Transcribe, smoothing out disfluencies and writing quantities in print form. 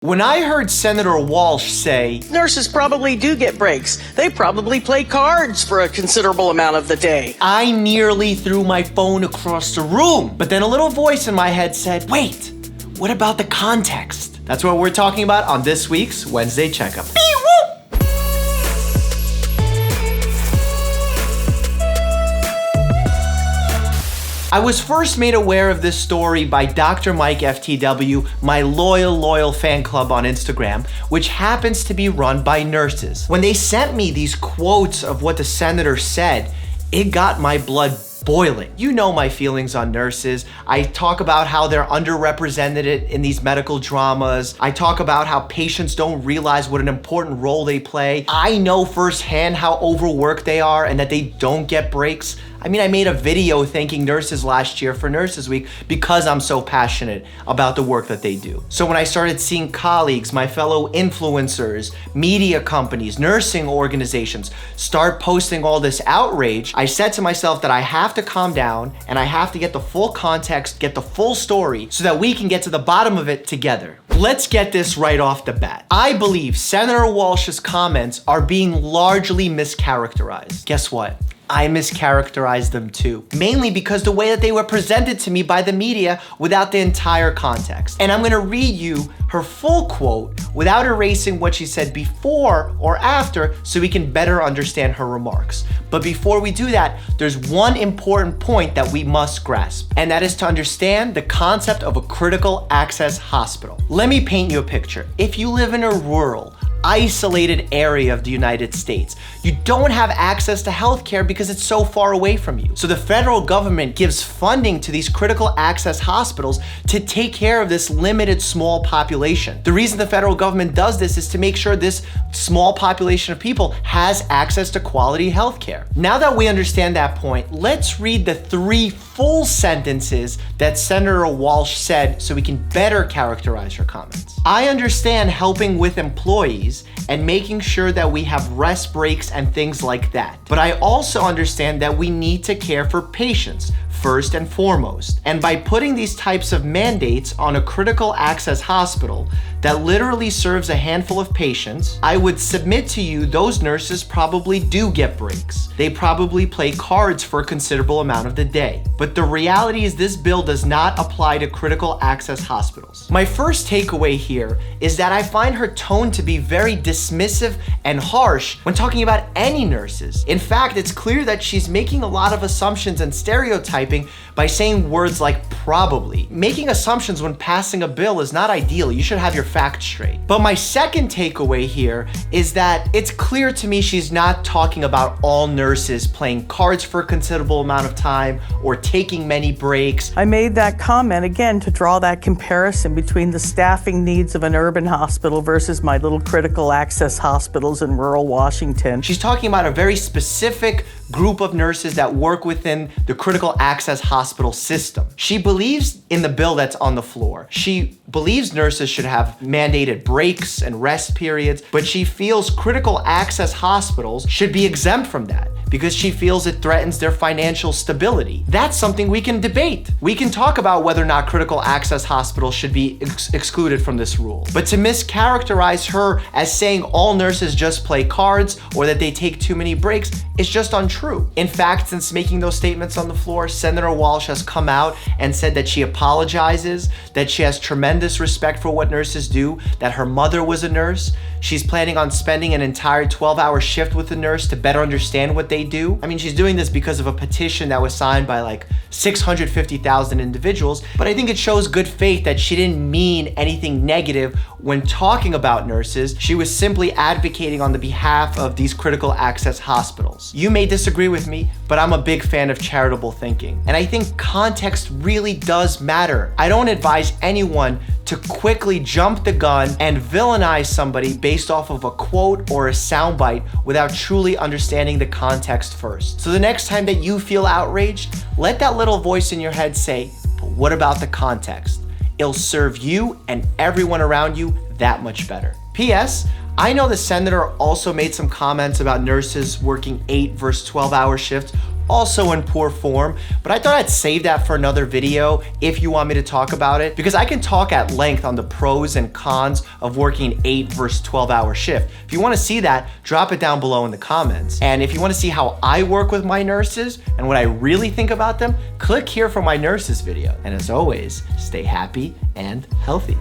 When I heard Senator Walsh say, "Nurses probably do get breaks. They probably play cards for a considerable amount of the day," I nearly threw my phone across the room. But then a little voice in my head said, wait, what about the context? That's what we're talking about on this week's Wednesday Checkup. I was first made aware of this story by Dr. Mike FTW, my loyal fan club on Instagram, which happens to be run by nurses. When they sent me these quotes of what the senator said, it got my blood boiling. You know my feelings on nurses. I talk about how they're underrepresented in these medical dramas. I talk about how patients don't realize what an important role they play. I know firsthand how overworked they are and that they don't get breaks. I mean, I made a video thanking nurses last year for Nurses Week because I'm so passionate about the work that they do. So when I started seeing colleagues, my fellow influencers, media companies, nursing organizations start posting all this outrage, I said to myself that I have to calm down and I have to get the full context, get the full story so that we can get to the bottom of it together. Let's get this right off the bat. I believe Senator Walsh's comments are being largely mischaracterized. Guess what? I mischaracterized them too, mainly because the way that they were presented to me by the media without the entire context. And I'm gonna read you her full quote without erasing what she said before or after so we can better understand her remarks. But before we do that, there's one important point that we must grasp, and that is to understand the concept of a critical access hospital. Let me paint you a picture. If you live in a rural, isolated area of the United States, you don't have access to healthcare because it's so far away from you. So the federal government gives funding to these critical access hospitals to take care of this limited small population. The reason the federal government does this is to make sure this small population of people has access to quality healthcare. Now that we understand that point, let's read the 3 full sentences that Senator Walsh said so we can better characterize her comments. I understand helping with employees and making sure that we have rest breaks and things like that. But I also understand that we need to care for patients first and foremost. And by putting these types of mandates on a critical access hospital that literally serves a handful of patients, I would submit to you those nurses probably do get breaks. They probably play cards for a considerable amount of the day. But the reality is this bill does not apply to critical access hospitals. My first takeaway here is that I find her tone to be very dismissive and harsh when talking about any nurses. In fact, it's clear that she's making a lot of assumptions and stereotyping by saying words like probably. Making assumptions when passing a bill is not ideal. You should have your facts straight. But my second takeaway here is that it's clear to me she's not talking about all nurses playing cards for a considerable amount of time or taking many breaks. I made that comment again to draw that comparison between the staffing needs of an urban hospital versus my little critical access hospitals in rural Washington. She's talking about a very specific group of nurses that work within the critical access hospital system. She believes in the bill that's on the floor. She believes nurses should have mandated breaks and rest periods, but she feels critical access hospitals should be exempt from that because she feels it threatens their financial stability. That's something we can debate. We can talk about whether or not critical access hospitals should be excluded from this rule. But to mischaracterize her as saying all nurses just play cards or that they take too many breaks is just untrue. In fact, since making those statements on the floor, Senator Walsh has come out and said that she apologizes, that she has tremendous respect for what nurses do, that her mother was a nurse. She's planning on spending an entire 12-hour shift with a nurse to better understand what they do. I mean, she's doing this because of a petition that was signed by like 650,000 individuals, but I think it shows good faith that she didn't mean anything negative when talking about nurses. She was simply advocating on the behalf of these critical access hospitals. You may disagree with me, but I'm a big fan of charitable thinking. And I think context really does matter. I don't advise anyone to quickly jump the gun and villainize somebody based off of a quote or a soundbite without truly understanding the context first. So the next time that you feel outraged, let that little voice in your head say, but what about the context? It'll serve you and everyone around you that much better. P.S. I know the senator also made some comments about nurses working 8 versus 12-hour shifts also in poor form, but I thought I'd save that for another video if you want me to talk about it, because I can talk at length on the pros and cons of working 8 versus 12-hour shift. If you want to see that, drop it down below in the comments. And if you want to see how I work with my nurses and what I really think about them, click here for my nurses video. And as always, stay happy and healthy.